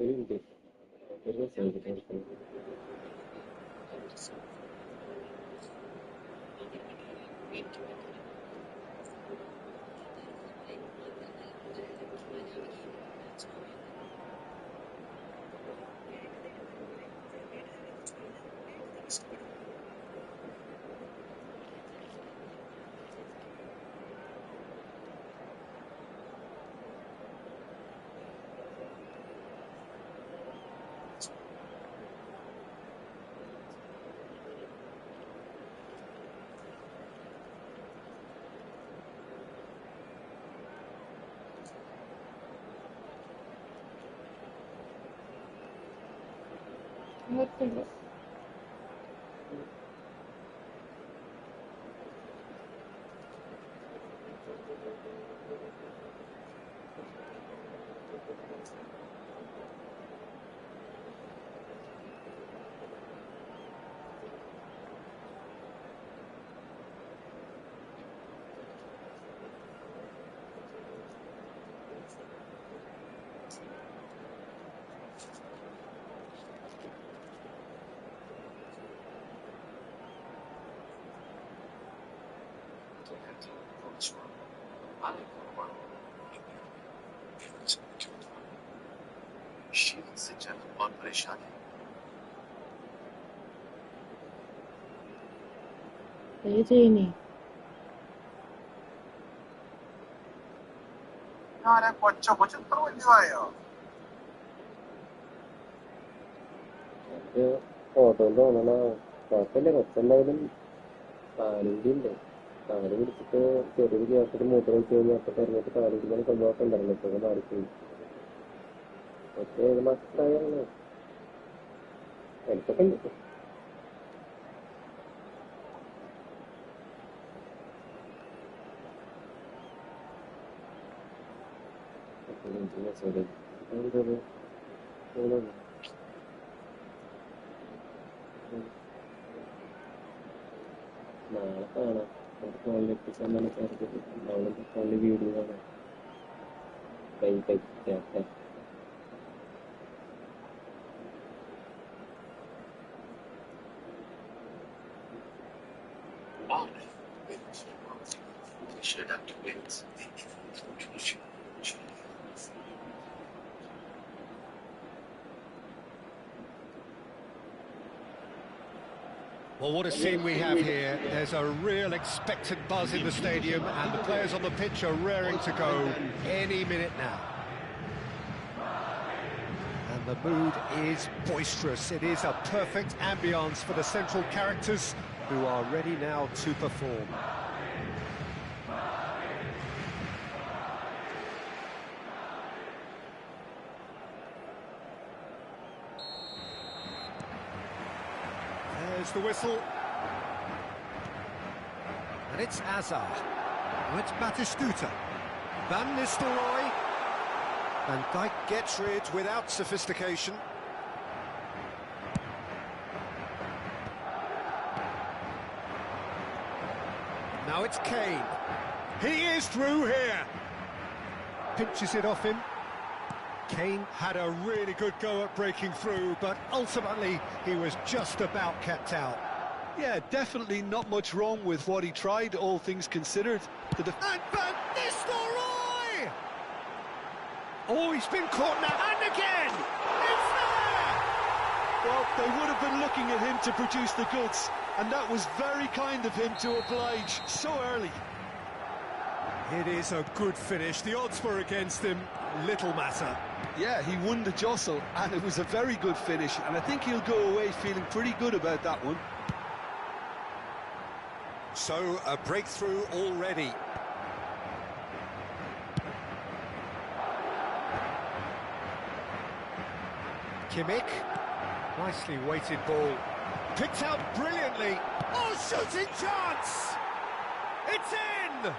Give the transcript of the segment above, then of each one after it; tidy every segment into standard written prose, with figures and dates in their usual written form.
ഒരു മിനിറ്റ് ഒരു മെസ്സേജ് നിർത്തുന്നു. से जलन और परेशानी ये ചെയ്യുന്നേ यार बच्चों को तो വലിയതായോ അത് ഫോട്ടോ തോന്നണ കുഴപ്പമില്ല. കുറച്ചെന്തായാലും കാലുകൂടിയുണ്ട്. കാല് പിടിച്ചിട്ട് ചെറിയൊരു ഗ്യാസിൽ മൂത്രം വെച്ച് കഴിഞ്ഞാൽ അപ്പൊ പറഞ്ഞിട്ട് കാല് പിടിക്കാൻ കൊണ്ടുപോകാൻ ഉണ്ടായിരുന്നു. ഇപ്പൊ മാറിപ്പോയി. പക്ഷേ ഇത് മസ്റ്റായാണ് എനിക്കൊക്കെ ഉണ്ട്. നാളെ കാണാം. ഫോണിൽ എത്തിച്ചാൽ അവളുടെ ഫോണിൽ വീഡിയോ കാണാം. കൈ കഴിക്കാം. should activate the eFootball. Well, what a scene we have here. There's a real expectant buzz in the stadium and the players on the pitch are raring to go any minute now. And the mood is boisterous. It is a perfect ambience for the central characters who are ready now to perform. There's the whistle. And it's Azar. Now it's Batistuta. Van Nistelrooy. Van Dijk gets rid without sophistication. Now it's Kane. He is through here. Pinches it off him. Kane had a really good go at breaking through, but ultimately he was just about kept out. Yeah, definitely not much wrong with what he tried, all things considered. And Van Nistelrooy! Oh, he's been caught now, and again! It's there! Well, they would have been looking at him to produce the goods, and that was very kind of him to oblige so early. It is a good finish. The odds were against him. Little matter. Yeah, he won the jostle, and it was a very good finish, and I think he'll go away feeling pretty good about that one. So, a breakthrough already. Kimmich. Nicely weighted ball. Picked out brilliantly. Oh, shooting chance! It's in!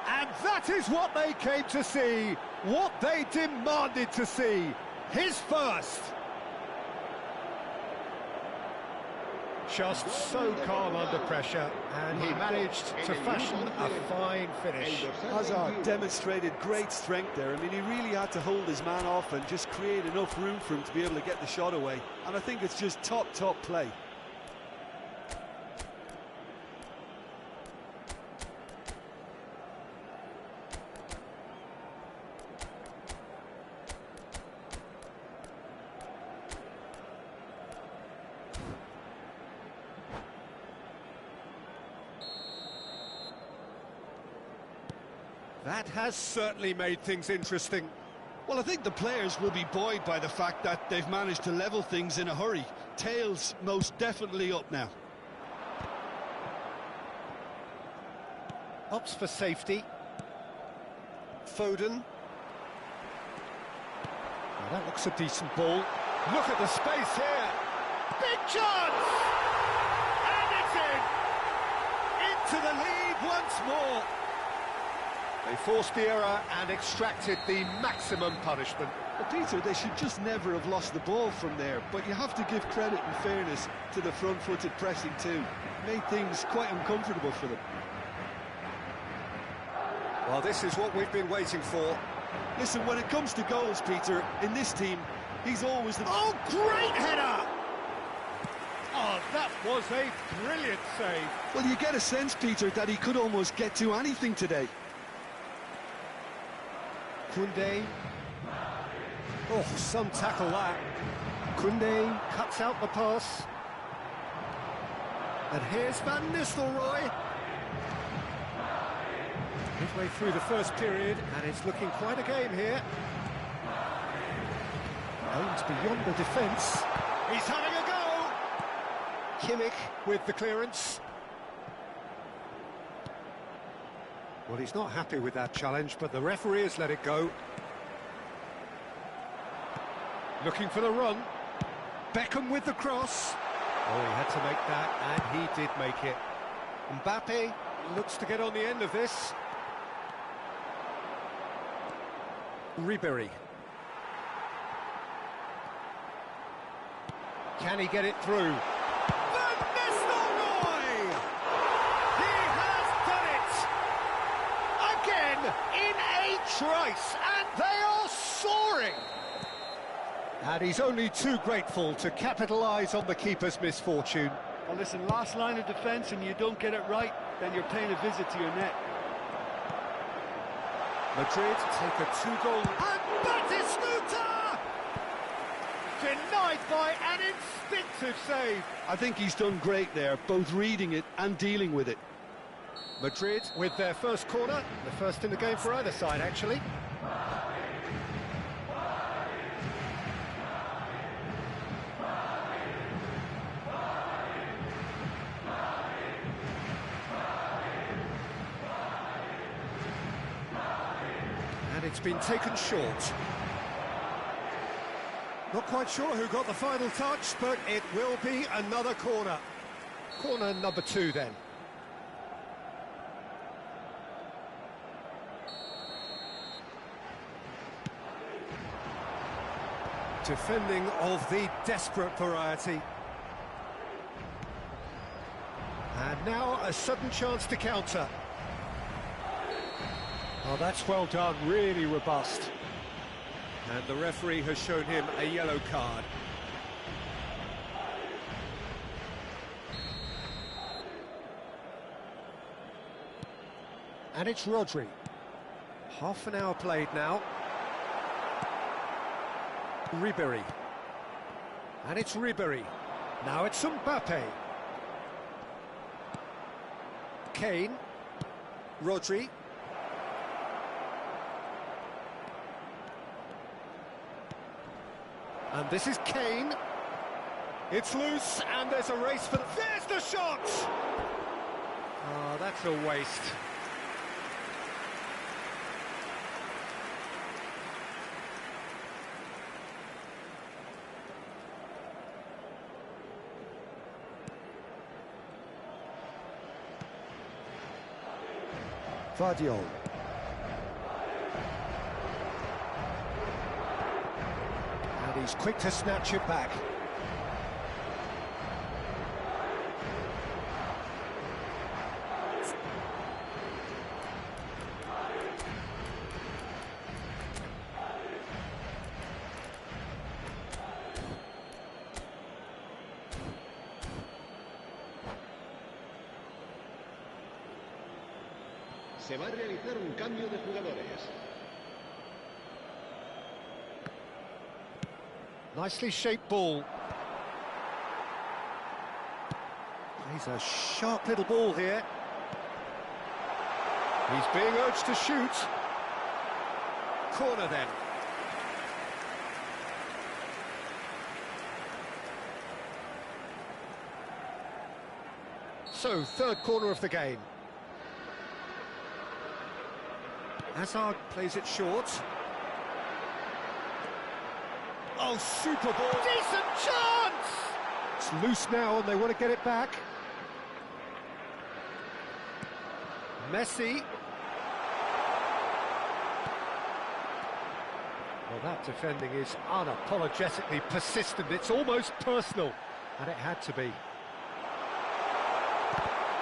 And that is what they came to see, what they demanded to see. His first. Just so calm under pressure, and he managed to fashion a fine finish. Hazard demonstrated great strength there. I mean, he really had to hold his man off and just create enough room for him to be able to get the shot away. And I think it's just top play. That has certainly made things interesting. Well, I think the players will be buoyed by the fact that they've managed to level things in a hurry. Tails most definitely up now. Opts for safety. Foden. Now that looks a decent ball. Look at the space here. Big chance! And it's in! Into the lead once more. They forced the error and extracted the maximum punishment. Well, Peter, they should just never have lost the ball from there, but you have to give credit and fairness to the front-footed pressing too. Made things quite uncomfortable for them. Well, this is what we've been waiting for. Listen, when it comes to goals, Peter, in this team, he's always the... Oh, great header! Oh, that was a brilliant save. Well, you get a sense, Peter, that he could almost get to anything today. Koundé. Oh, some tackle that. Koundé cuts out the pass. And here's Van Nistelrooy. Midway through the first period, and it's looking quite a game here. Aims beyond the defence. He's having a go! Kimmich with the clearance. Well, he's not happy with that challenge, but the referee has let it go. Looking for the run. Beckham with the cross. Oh, he had to make that, and he did make it. Mbappe looks to get on the end of this. Ribéry. Can he get it through? Van Nistelrooy! He has done it! Again, in a trice, and they are soaring! And he's only too grateful to capitalise on the keeper's misfortune. Well, listen, last line of defence and you don't get it right, then you're paying a visit to your net. Madrid take a two-goal... And Batistuta! Denied by an instinctive save. I think he's done great there, both reading it and dealing with it. Madrid with their first corner, the first in the game for either side, actually. And it's been taken short. Not quite sure who got the final touch, but it will be another corner. Corner number 2 then. Defending of the desperate variety. And now a sudden chance to counter. Oh, that's well done, really robust. And the referee has shown him a yellow card. And it's Rodri. Half an hour played now. Ribéry. And it's Ribéry. Now it's Mbappe. Kane. Rodri. And this is Kane. It's loose, and there's a race for... There's the shot! Oh, that's a waste. Vardiol. And he's quick to snatch it back. Se va a realizar un cambio de jugadores. Nicely shaped ball. He's a sharp little ball here. He's being urged to shoot. Corner then. So, third corner of the game. Hazard plays it short. Oh, super ball. Decent chance! It's loose now and they want to get it back. Messi. Well, that defending is unapologetically persistent. It's almost personal, and it had to be.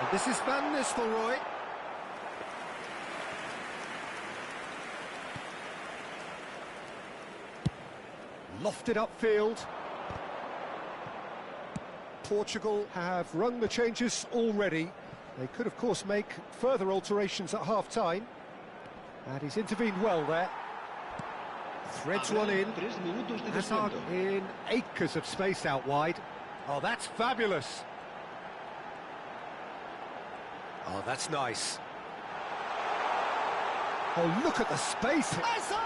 And this is Van Nistelrooy. Lofted upfield. Portugal have rung the changes already. They could, of course, make further alterations at half-time. And he's intervened well there. Threads one in. Hazard in acres of space out wide. Oh, that's fabulous. Oh, that's nice. Oh, look at the space. Hazard!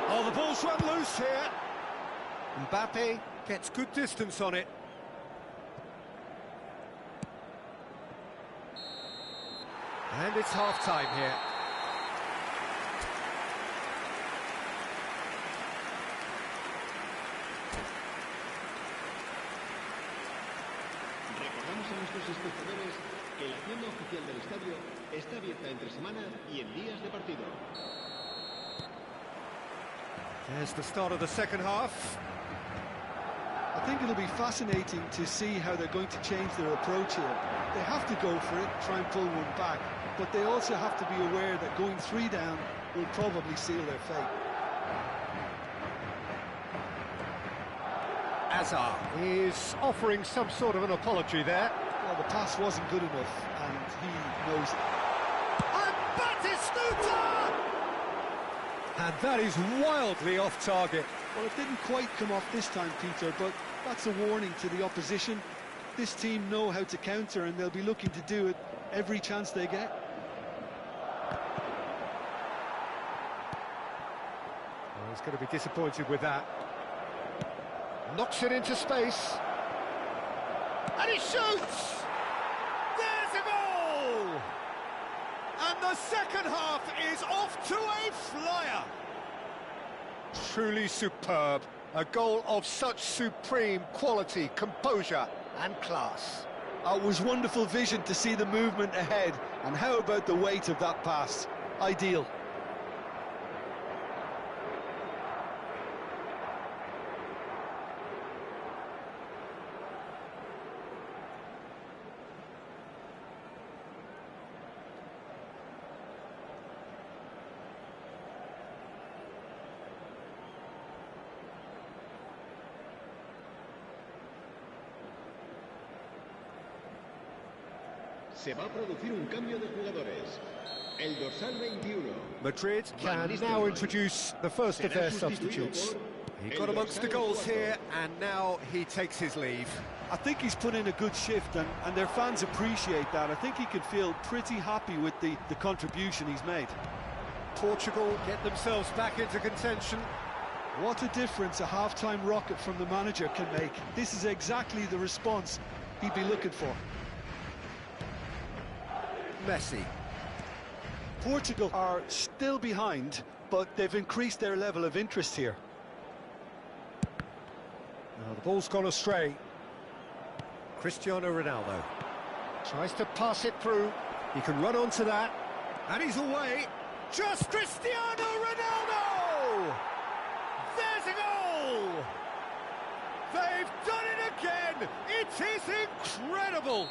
Oh, the ball's run loose here. Mbappe gets good distance on it. And it's half-time here. Recordamos a nuestros espectadores que la tienda oficial del estadio está abierta entre semana y en días de partido. There's the start of the second half. I think it'll be fascinating to see how they're going to change their approach here. They have to go for it, try and pull one back, but they also have to be aware that going 3 down will probably seal their fate. Hazard is offering some sort of an apology there. Well, the pass wasn't good enough, and he knows it. And Batistuta! And that is wildly off target. Well, it didn't quite come off this time, Peter, but that's a warning to the opposition. This team know how to counter, and they'll be looking to do it every chance they get. Well, he's going to be disappointed with that. Knocks it into space. And he shoots! There's a goal! And the second half is off to a flyer. Truly superb. A goal of such supreme quality, composure and class. It was wonderful vision to see the movement ahead, and how about the weight of that pass? Ideal. Se va a producir un cambio de jugadores. El dorsal 21. Madrid can now introduce the first of their substitutes. He got amongst the goals here, and now he takes his leave. I think he's put in a good shift, and their fans appreciate that. I think he can feel pretty happy with the contribution he's made. Portugal get themselves back into contention. What a difference a half-time rocket from the manager can make. This is exactly the response he'd be looking for. Messi. Portugal are still behind, but they've increased their level of interest here. Now the ball's gone astray. Cristiano Ronaldo tries to pass it through. He can run onto that, and he's away. Just Cristiano Ronaldo! There's a goal! They've done it again! It is incredible!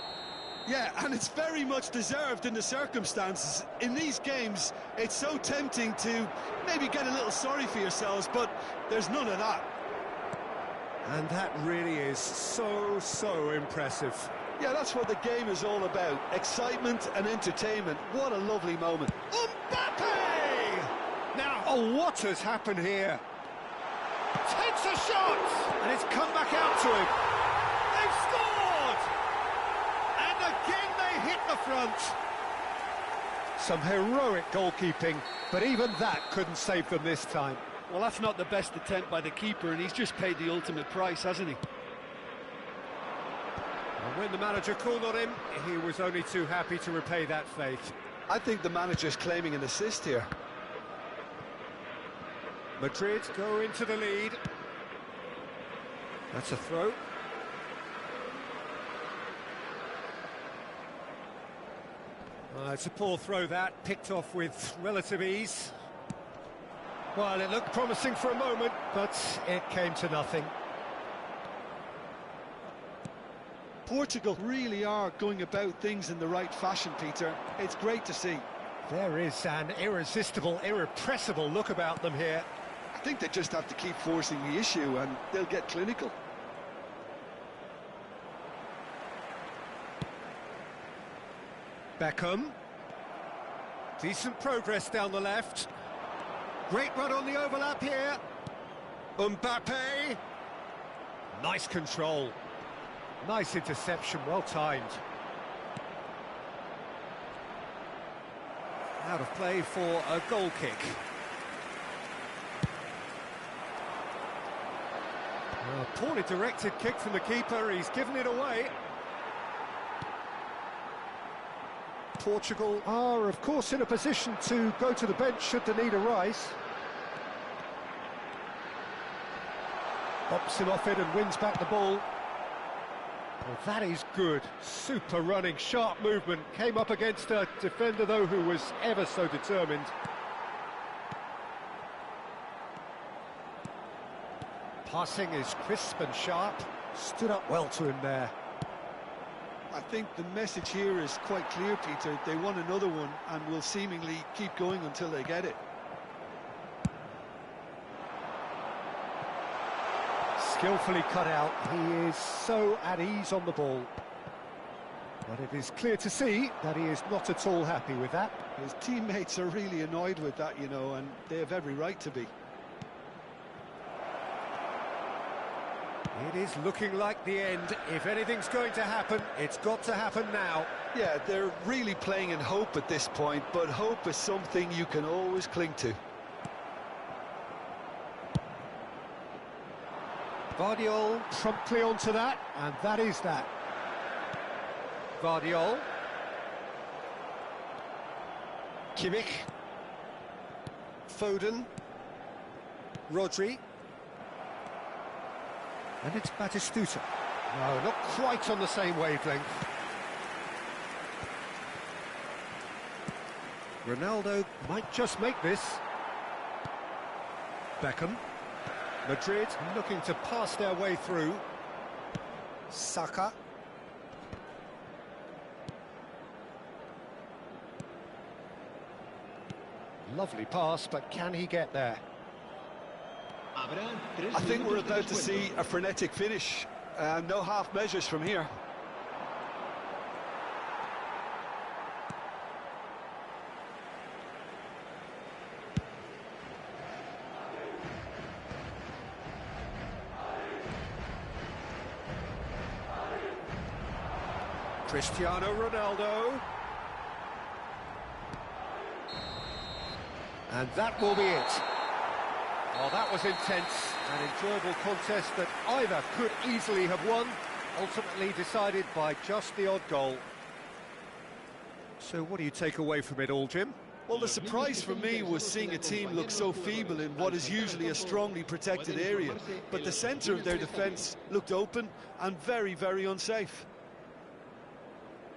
Yeah, and it's very much deserved in the circumstances. In these games, it's so tempting to maybe get a little sorry for yourselves, but there's none of that. And that really is so impressive. Yeah, that's what the game is all about. Excitement and entertainment. What a lovely moment. Mbappe! Now, oh, what has happened here? Takes a shot! And it's come back out to him. They've scored! And again they hit the front. Some heroic goalkeeping, but even that couldn't save them this time. Well, that's not the best attempt by the keeper, and he's just paid the ultimate price, hasn't he? And when the manager called on him, he was only too happy to repay that faith. I think the manager's claiming an assist here. Madrid go into the lead. That's a throw. It's a poor throw that, picked off with relative ease. Well, it looked promising for a moment, but it came to nothing. Portugal really are going about things in the right fashion, Peter. It's great to see. There is an irresistible, irrepressible look about them here. I think they just have to keep forcing the issue and they'll get clinical. Beckham. Decent progress down the left. Great run on the overlap here. Mbappe. Nice control. Nice interception, well timed. Out of play for a goal kick. A poorly directed kick from the keeper, he's given it away. Portugal are, of course, in a position to go to the bench should the need arise. Bops him off it and wins back the ball. Well, that is good. Super running, sharp movement. Came up against a defender, though, who was ever so determined. Passing is crisp and sharp. Stood up well to him there. I think the message here is quite clear, Peter. They want another one and will seemingly keep going until they get it. Skillfully cut out. He is so at ease on the ball. But it is clear to see that he is not at all happy with that. His teammates are really annoyed with that, you know, and they have every right to be. It is looking like the end. If anything's going to happen, it's got to happen now. Yeah, they're really playing in hope at this point, but hope is something you can always cling to. Vardiol promptly onto that, and that is that. Vardiol. Kimmich. Foden. Rodri. And it's Batistuta. No, not quite on the same wavelength. Ronaldo might just make this. Beckham. Madrid looking to pass their way through. Saka. Lovely pass, but can he get there? I think we're about to see a frenetic finish. No half measures from here. Cristiano Ronaldo. And that will be it. Well, that was intense, an enjoyable contest that either could easily have won, ultimately decided by just the odd goal. So what do you take away from it all, Jim? Well, the surprise for me was seeing a team look so feeble in what is usually a strongly protected area. But the centre of their defence looked open and very, very unsafe.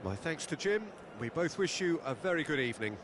My thanks to Jim. We both wish you a very good evening.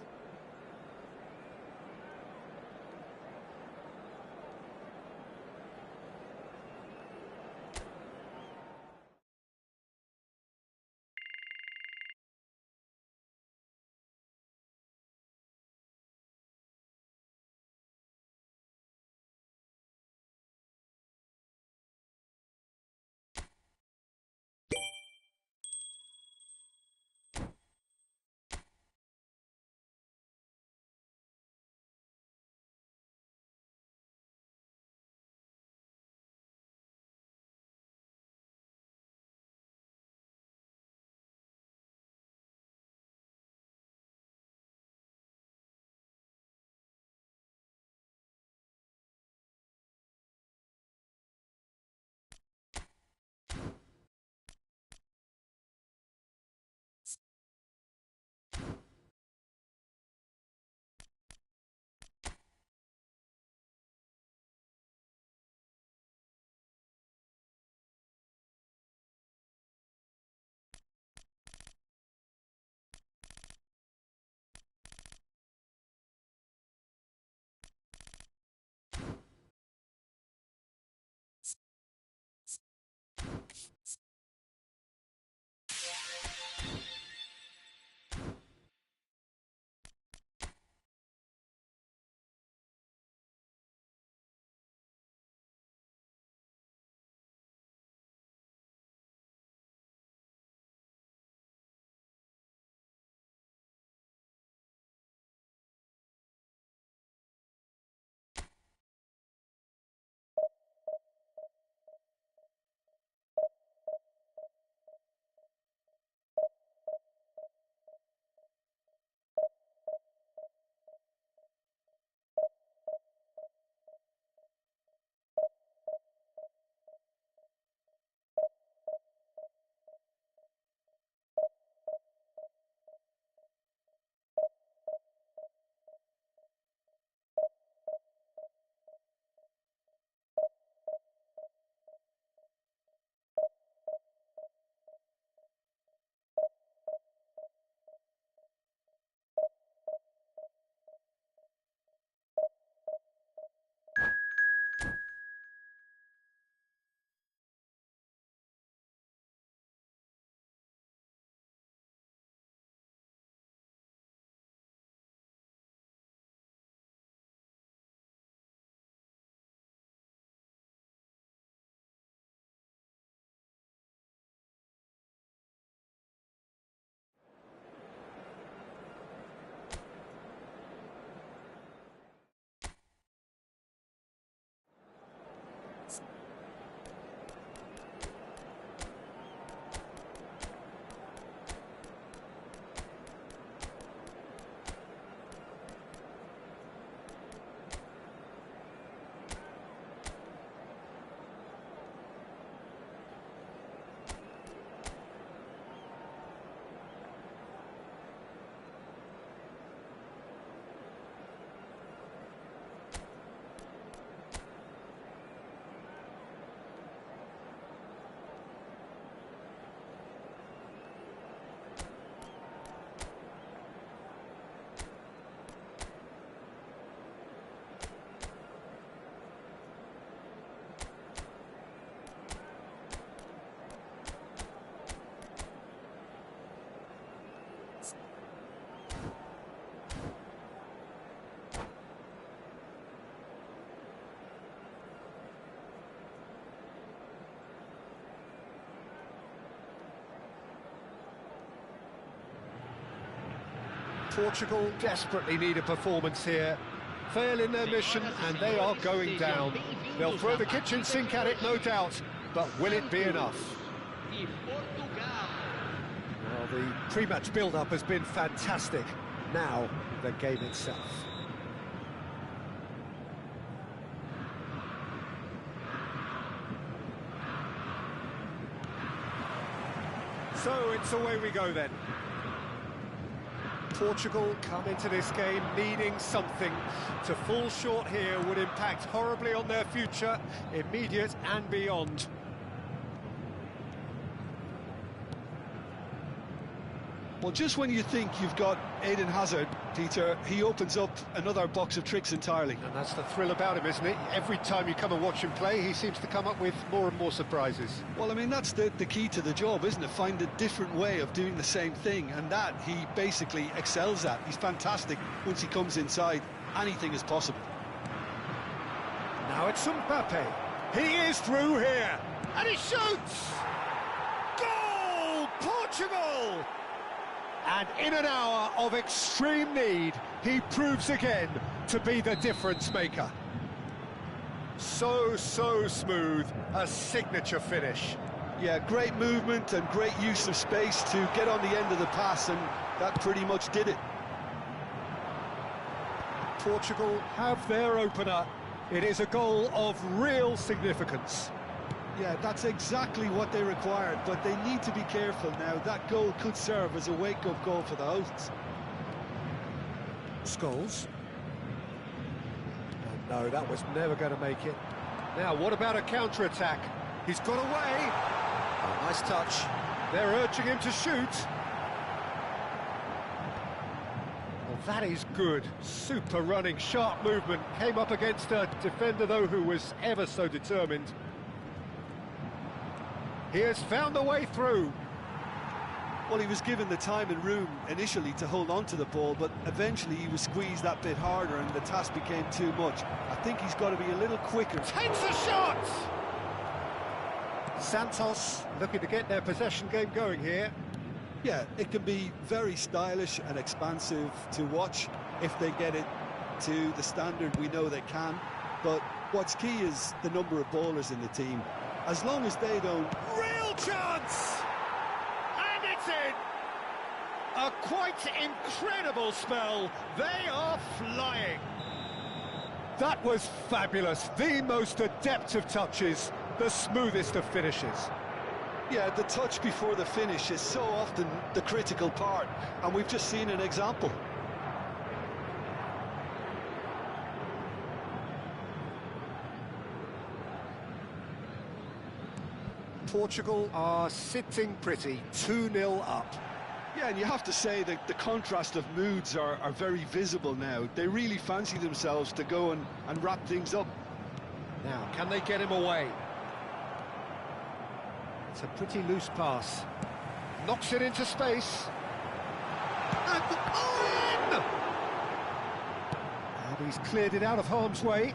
Portugal desperately need a performance here. Fail in their mission and they are going down. They'll throw the kitchen sink at it, no doubt, but will it be enough? Well, the pre-match build-up has been fantastic. Now, the game itself. So it's away we go then. Portugal come into this game needing something. To fall short here would impact horribly on their future, immediate and beyond. Well, just when you think you've got Eden Hazard, Peter, he opens up another box of tricks entirely. And that's the thrill about him, isn't it? Every time you come and watch him play, he seems to come up with more and more surprises. Well, I mean, that's the key to the job, isn't it? Find a different way of doing the same thing, and that he basically excels at. He's fantastic once he comes inside. Anything is possible. Now it's Mbappe. He is through here, and he shoots! Goal! Portugal! And in an hour of extreme need, he proves again to be the difference maker. So smooth, a signature finish. Yeah, great movement and great use of space to get on the end of the pass, and that pretty much did it. Portugal have their opener. It is a goal of real significance. Yeah, that's exactly what they required, but they need to be careful now. That goal could serve as a wake-up goal for the hosts. Scholes. Oh, no, that was never going to make it. Now, what about a counter-attack? He's got away. Oh, nice touch. They're urging him to shoot. Well, that is good. Super running, sharp movement. Came up against a defender, though, who was ever so determined. He has found a way through. Well, he was given the time and room initially to hold on to the ball, but eventually he was squeezed that bit harder and the task became too much. I think he's got to be a little quicker. Takes a shot! Santos looking to get their possession game going here. Yeah, it can be very stylish and expansive to watch if they get it to the standard we know they can. But what's key is the number of ballers in the team. As long as they don't... Real chance! And it's in! A quite incredible spell. They are flying. That was fabulous. The most adept of touches, the smoothest of finishes. Yeah, the touch before the finish is so often the critical part, and we've just seen an example. Portugal are sitting pretty, 2-0 up. Yeah, and you have to say that the contrast of moods are very visible now. They really fancy themselves to go and wrap things up. Now, can they get him away? It's a pretty loose pass. Knocks it into space. And in! And he's cleared it out of harm's way.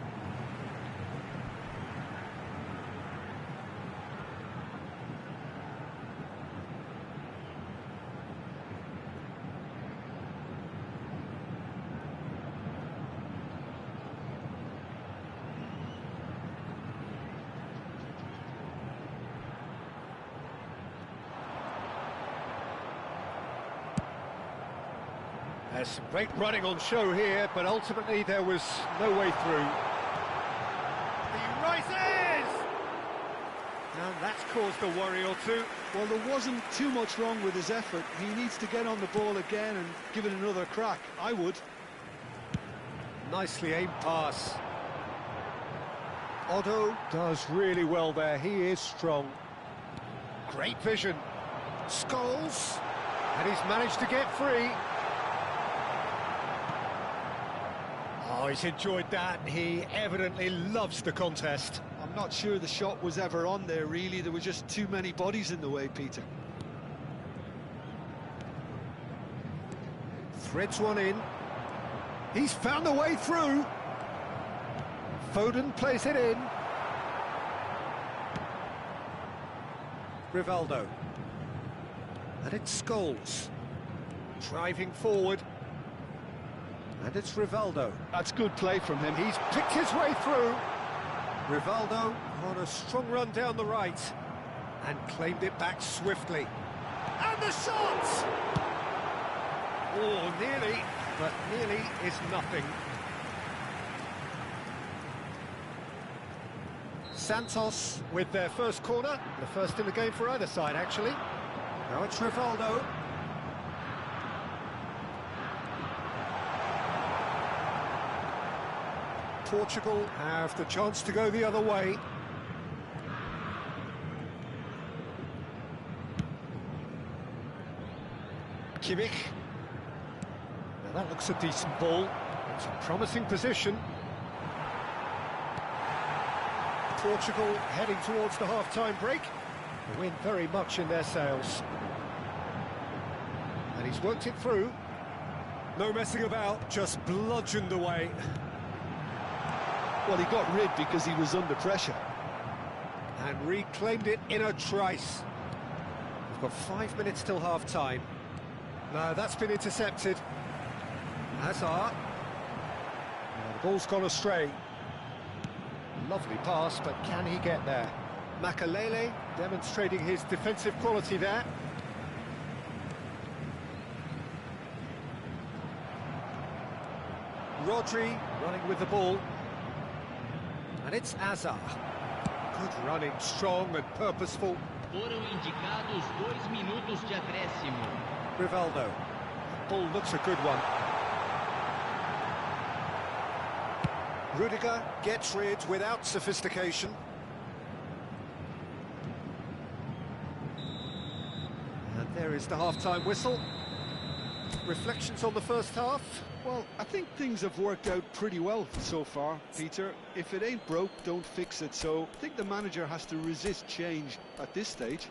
There's some great running on show here, but ultimately there was no way through. He rises! And that's caused a worry or two. Well, there wasn't too much wrong with his effort. He needs to get on the ball again and give it another crack. I would. Nicely aimed pass. Otto does really well there. He is strong. Great vision. Scholes. And he's managed to get free. Oh, he's enjoyed that. He evidently loves the contest. I'm not sure the shot was ever on there, really. There were just too many bodies in the way, Peter. Threads one in. He's found a way through. Foden plays it in. Rivaldo. And it's Scholes. Driving forward. And it's Rivaldo. That's good play from him. He's picked his way through. Rivaldo on a strong run down the right and claimed it back swiftly. And the shot! Oh, nearly, but nearly is nothing. Santos with their first corner, the first in the game for either side, actually. Now it's Rivaldo. Portugal have the chance to go the other way. Kimmich. Now that looks a decent ball. It's a promising position. Portugal heading towards the half-time break. The wind very much in their sails. And he's worked it through. No messing about, just bludgeoned away. Well, he got rid because he was under pressure. And reclaimed it in a trice. We've got 5 minutes till half-time. No, that's been intercepted. Hazard. Now, the ball's gone astray. Lovely pass, but can he get there? Makalele demonstrating his defensive quality there. Rodri running with the ball. And it's Hazard. Good running, strong and purposeful. Foram indicados 2 minutos de acréscimo. Rivaldo. Ball looks a good one. Rudiger gets rid without sophistication. And there is the half-time whistle. Reflections on the first half? Well, I think things have worked out pretty well so far, Peter. If it ain't broke, don't fix it. So I think the manager has to resist change at this stage.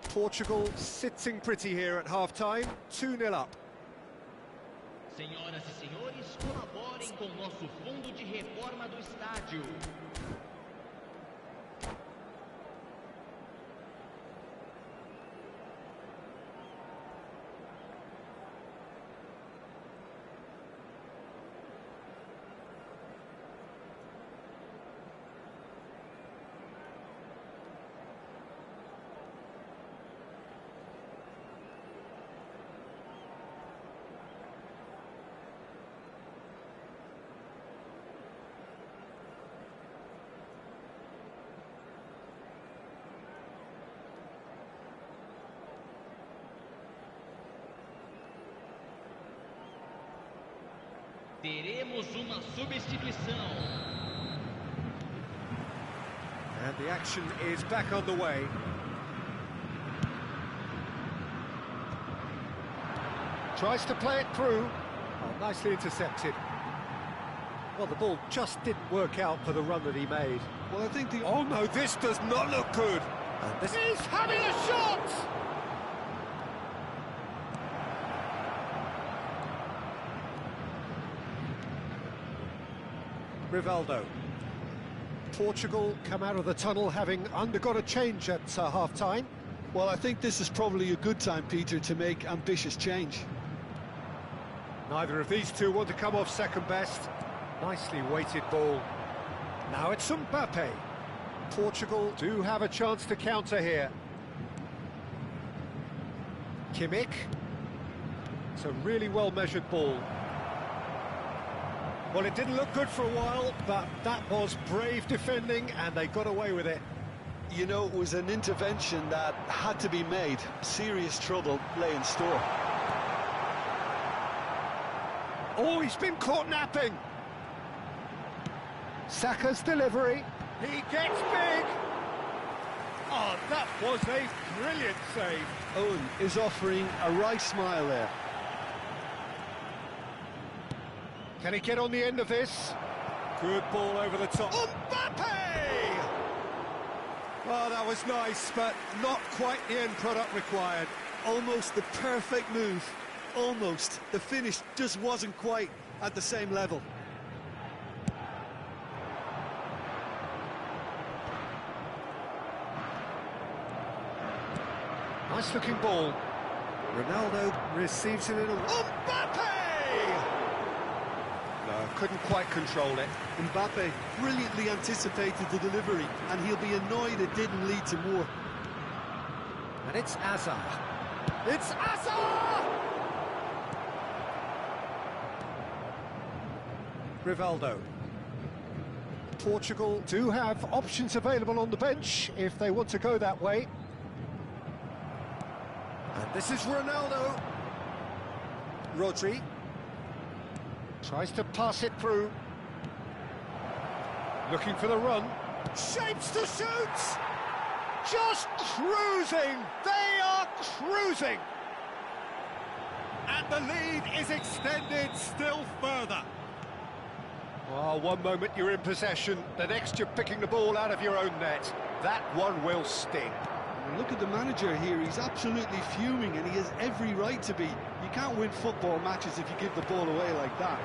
Portugal sitting pretty here at half-time, 2-0 up. Senhoras e senhores, colaborem com o nosso fundo de reforma do estádio. Teremos uma substituição. And the action is back on the way. Tries to play it through. Oh, nicely intercepted. Well, the ball just didn't work out for the run that he made. Well, I think the... Oh no, this does not look good. And this... He's having a shot! Rivaldo. Portugal come out of the tunnel having undergone a change at half-time. Well, I think this is probably a good time, Peter, to make ambitious change. Neither of these two want to come off second best. Nicely weighted ball. Now it's Mbappe. Portugal do have a chance to counter here. Kimmich. It's a really well-measured ball. Well, it didn't look good for a while, but that was brave defending, and they got away with it. You know, it was an intervention that had to be made. Serious trouble lay in store. Oh, he's been caught napping. Saka's delivery. He gets big. Oh, that was a brilliant save. Owen is offering a right smile there. Can he get on the end of this? Good ball over the top. Mbappe! Well, that was nice, but not quite the end product required. Almost the perfect move. Almost. The finish just wasn't quite at the same level. Nice looking ball. Ronaldo receives it in a... Mbappe! couldn't quite control it. Mbappe brilliantly anticipated the delivery, and he'll be annoyed it didn't lead to more. And it's Hazard. It's Hazard! Rivaldo. Portugal do have options available on the bench if they want to go that way. And this is Ronaldo. Rodri. Tries to pass it through. Looking for the run. Shapes to shoot! Just cruising! They are cruising! And the lead is extended still further. Oh, one moment you're in possession, the next you're picking the ball out of your own net. That one will sting. Look at the manager here, he's absolutely fuming, and he has every right to be. You can't win football matches if you give the ball away like that.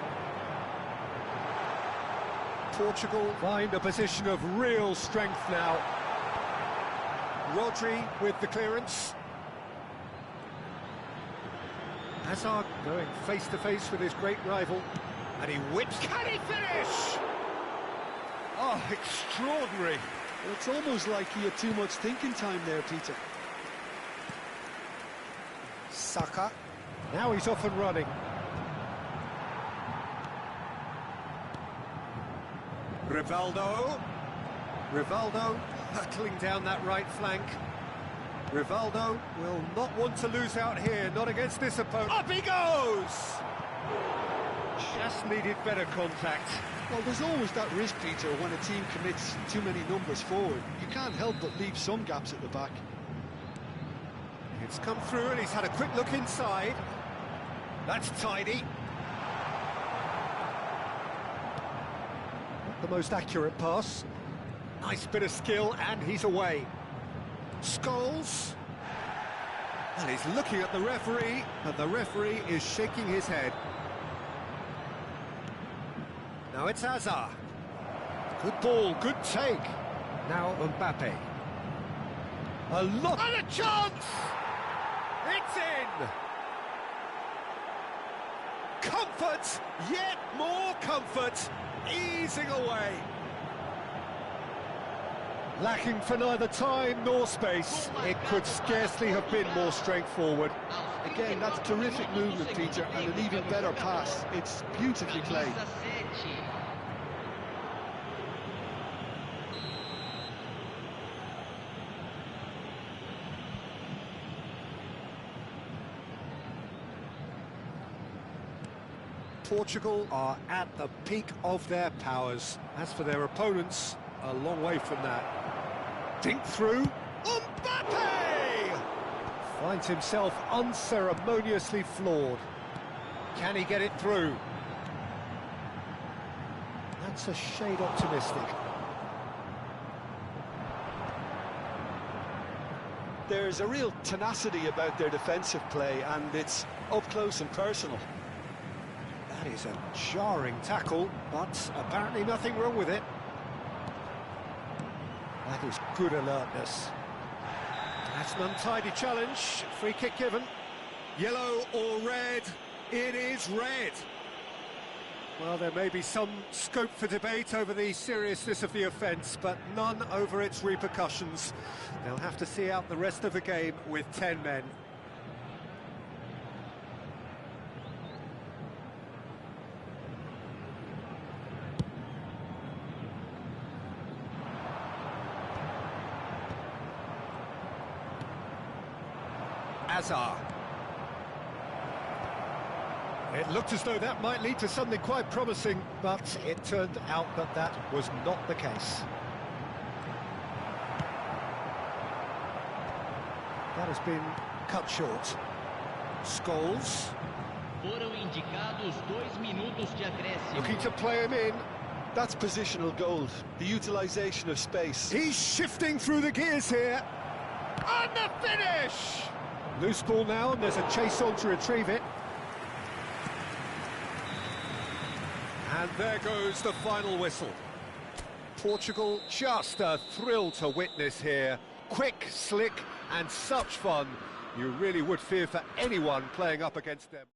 Portugal find a position of real strength now. Rodri with the clearance. Hazard going face-to-face with his great rival. And he whips. Can he finish? Oh, extraordinary. It's almost like he had too much thinking time there, Peter. Saka. Now he's off and running. Rivaldo. Rivaldo hurtling down that right flank. Rivaldo will not want to lose out here, not against this opponent. Up he goes! Just needed better contact. Well, there's always that risk, Peter, when a team commits too many numbers forward. You can't help but leave some gaps at the back. It's come through and he's had a quick look inside. That's tidy. Not the most accurate pass. Nice bit of skill and he's away. Scholes. And he's looking at the referee, and the referee is shaking his head. Now it's Hazard. Good ball, good take. Now Mbappe. A lot and a chance! It's in! Comfort, yet more comfort, easing away. Lacking for neither time nor space. It could scarcely have been more straightforward. Again, that's terrific movement, Peter, and an even better pass. It's beautifully played. Portugal are at the peak of their powers. As for their opponents, a long way from that. Think through. Mbappe! Finds himself unceremoniously floored. Can he get it through? That's a shade optimistic. There's a real tenacity about their defensive play, and it's up close and personal. That is a jarring tackle, but apparently nothing wrong with it. That is good alertness. That's an untidy challenge. Free kick given. Yellow or red? It is red. Well, there may be some scope for debate over the seriousness of the offence, but none over its repercussions. They'll have to see out the rest of the game with 10 men. Hazard. It looked as though that might lead to something quite promising, but it turned out that that was not the case. That has been cut short. Scholes. Foram indicados 2 minutos de acréscimo. Looking to play him in. That's positional gold, the utilisation of space. He's shifting through the gears here. And the finish! Loose ball now, and there's a chase on to retrieve it. And there goes the final whistle. Portugal, just a thrill to witness here. Quick, slick, and such fun. You really would fear for anyone playing up against them.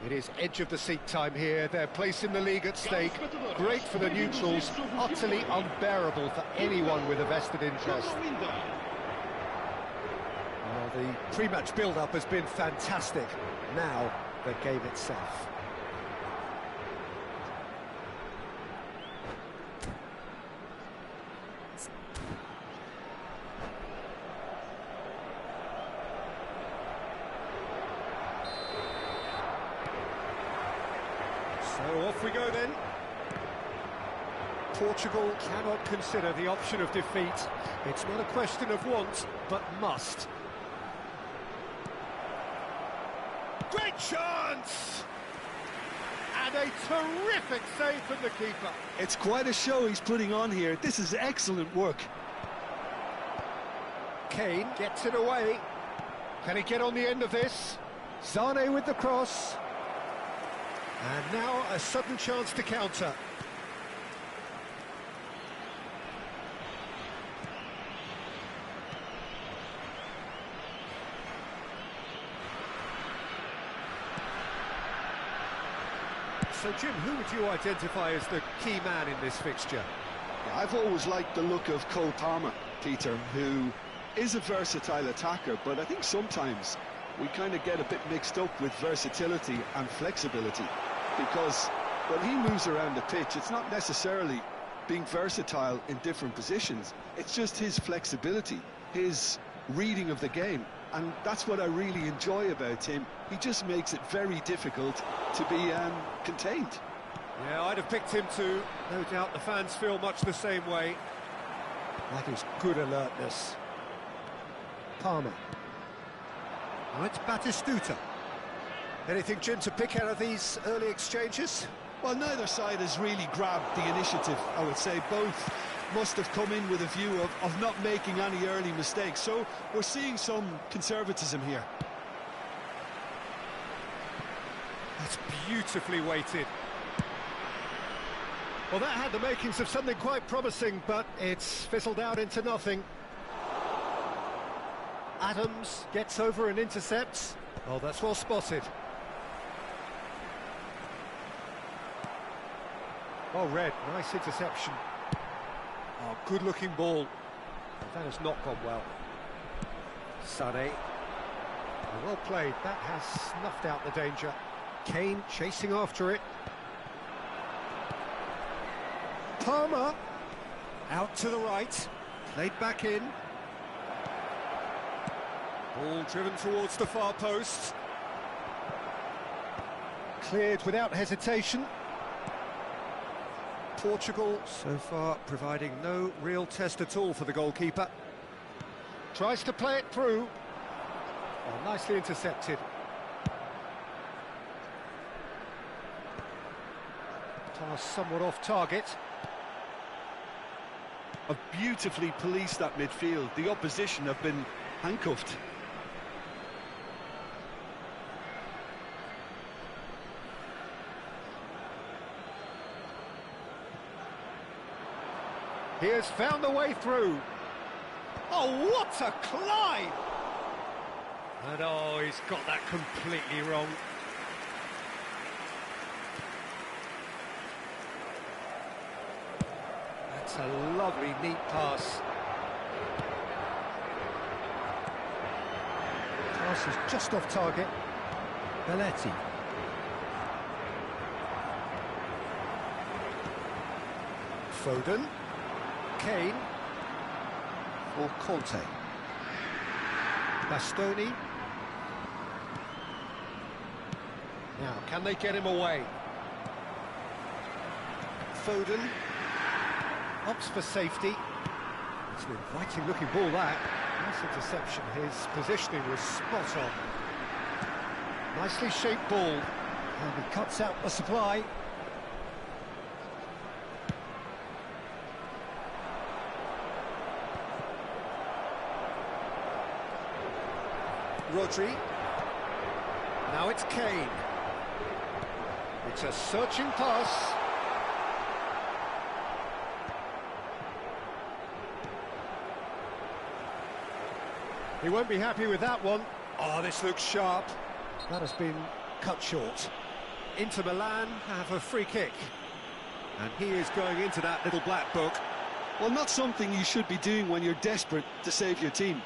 It is edge of the seat time here. Their place in the league at stake. Great for the neutrals, utterly unbearable for anyone with a vested interest. Well, the pre-match build-up has been fantastic. Now, the game itself. So off we go then. Portugal cannot consider the option of defeat. It's not a question of want, but must. Great chance! And a terrific save from the keeper. It's quite a show he's putting on here. This is excellent work. Kane gets it away. Can he get on the end of this? Sane with the cross. And now a sudden chance to counter. So, Jim, who would you identify as the key man in this fixture? Yeah, I've always liked the look of Cole Palmer, Peter, who is a versatile attacker, but I think sometimes we kind of get a bit mixed up with versatility and flexibility, because when he moves around the pitch, it's not necessarily being versatile in different positions, it's just his flexibility, his reading of the game, and that's what I really enjoy about him. He just makes it very difficult to be contained. Yeah, I'd have picked him too. No doubt the fans feel much the same way. That is good alertness. Palmer. Now it's Batistuta. Anything, Jim, to pick out of these early exchanges? Well, neither side has really grabbed the initiative, I would say. Both must have come in with a view of not making any early mistakes. So we're seeing some conservatism here. That's beautifully weighted. Well, that had the makings of something quite promising, but it's fizzled out into nothing. Adams gets over and intercepts. Oh, that's well spotted. Oh, Red, nice interception. Oh, good-looking ball. That has not gone well. Sane. Well played. That has snuffed out the danger. Kane chasing after it. Palmer. Out to the right. Played back in. Ball driven towards the far post. Cleared without hesitation. Portugal so far providing no real test at all for the goalkeeper. Tries to play it through. Oh, nicely intercepted. Pass somewhat off target. Have beautifully policed that midfield. The opposition have been handcuffed. He has found the way through. Oh, what a climb! And oh, he's got that completely wrong. That's a lovely, neat pass. Pass is just off target. Belletti. Foden. Kane for Conte. Bastoni. Now, can they get him away? Foden opts for safety. It's an inviting looking ball, that. Nice interception. His positioning was spot on. Nicely shaped ball. And he cuts out the supply. Rodri. Now it's Kane. It's a searching pass. He won't be happy with that one. Oh, this looks sharp. That has been cut short. Inter Milan have a free kick. And he is going into that little black book. Well, not something you should be doing when you're desperate to save your team.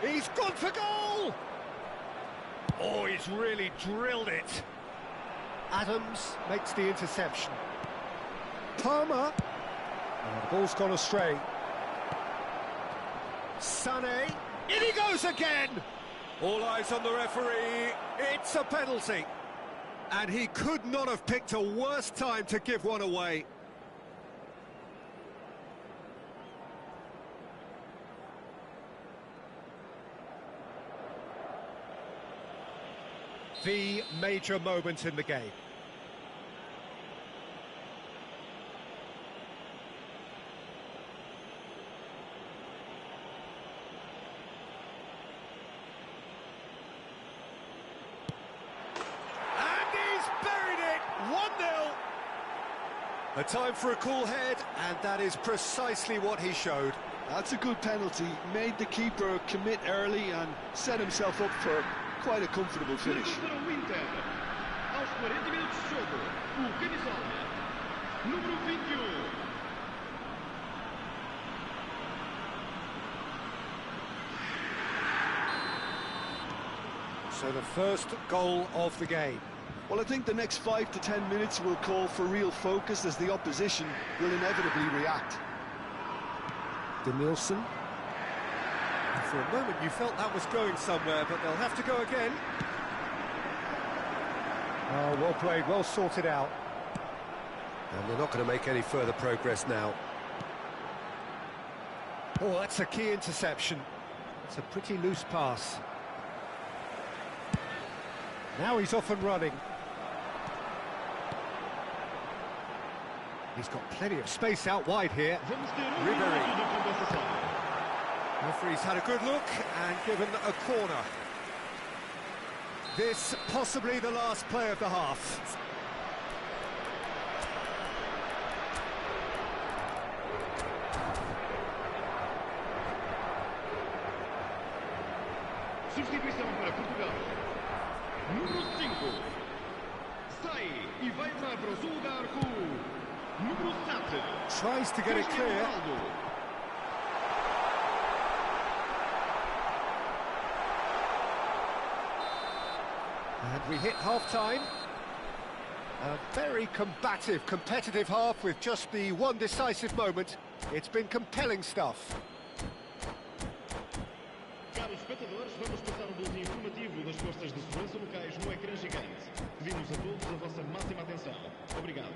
He's gone for goal! Oh, he's really drilled it. Adams makes the interception. Palmer. Oh, the ball's gone astray. Sané. In he goes again! All eyes on the referee. It's a penalty. And he could not have picked a worse time to give one away. The major moment in the game. And he's buried it! 1-0. A time for a cool head, and that is precisely what he showed. That's a good penalty. Made the keeper commit early and set himself up for quite a comfortable finish. Para o Inter. Aos 40 minutos de jogo, o camisola número 21. So the first goal of the game. Well, I think the next 5 to 10 minutes will call for real focus as the opposition will inevitably react. Denilson. For a moment you felt that was going somewhere, but they'll have to go again. Oh, well played, well sorted out. And they're not going to make any further progress now. Oh, that's a key interception. It's a pretty loose pass. Now he's off and running. He's got plenty of space out wide here. Ribéry. Referee's had a good look and given a corner. This possibly the last play of the half. Substituição para Portugal. Número 5. Sai e vai entrar para o seu lugar com o número 7. Tries to get it clear. And we hit half-time. A very combative, competitive half with just the one decisive moment. It's been compelling stuff. Caros espectadores, vamos passar um boletim informativo das forças de segurança locais no ecrã gigante. Pedimos a todos a vossa máxima atenção. Obrigado.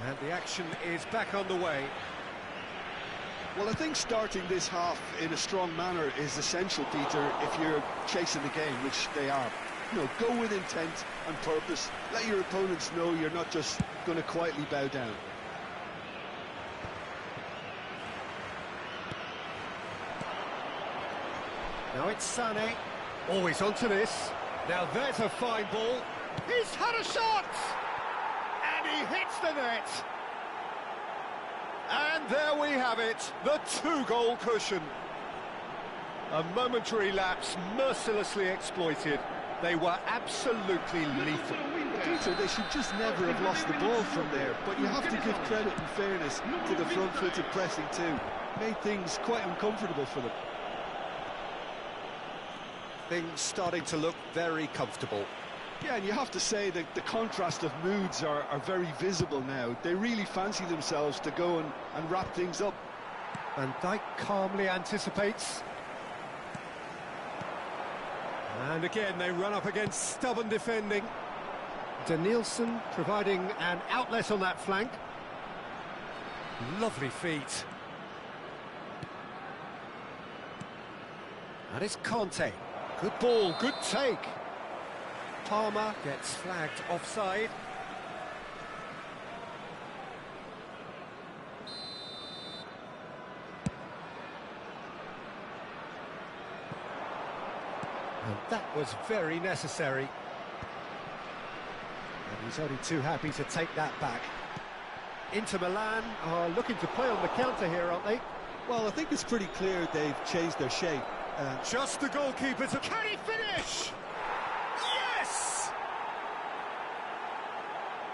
And the action is back on the way. Well, I think starting this half in a strong manner is essential, Peter, if you're chasing the game, which they are. You know, go with intent and purpose. Let your opponents know you're not just going to quietly bow down. Now it's Sané. Always onto this. Now there's a fine ball. He's had a shot! And he hits the net. And there we have it, the two-goal cushion. A momentary lapse mercilessly exploited. They were absolutely lethal. Peter, they should just never have lost the ball from there, but you have to give credit and fairness to the front-footed pressing too. Made things quite uncomfortable for them. Things starting to look very comfortable. Yeah, and you have to say that the contrast of moods are very visible now. They really fancy themselves to go and wrap things up. Van Dijk calmly anticipates. And again, they run up against stubborn defending. Danielson providing an outlet on that flank. Lovely feet. And it's Conte. Good ball, good take. Palmer gets flagged offside. And that was very necessary. And he's only too happy to take that back. Inter Milan are looking to play on the counter here, aren't they? Well, I think it's pretty clear they've changed their shape. Just the goalkeeper to... Can he finish? Yes!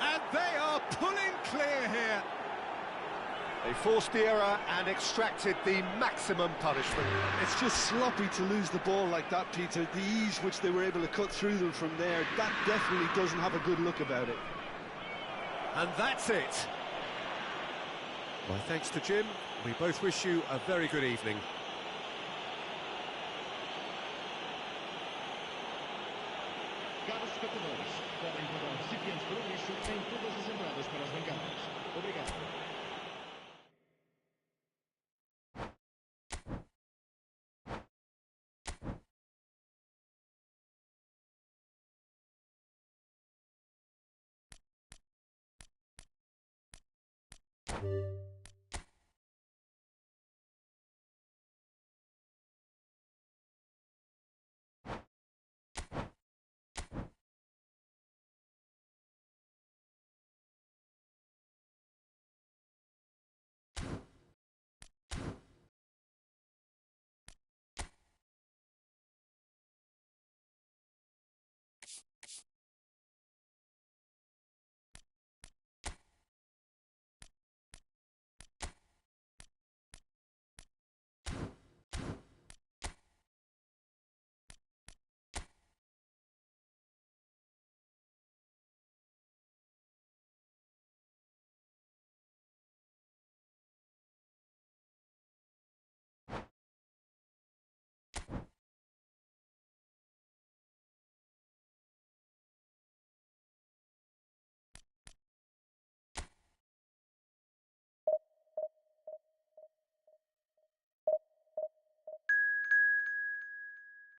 And they are pulling clear here. They forced the error and extracted the maximum punishment. It's just sloppy to lose the ball like that, Peter. The ease which they were able to cut through them from there, that definitely doesn't have a good look about it. And that's it. My thanks to Jim. We both wish you a very good evening. Caros espectadores, podem encontrar recipientes para o lixo em todas as entradas para as bancadas. Obrigado.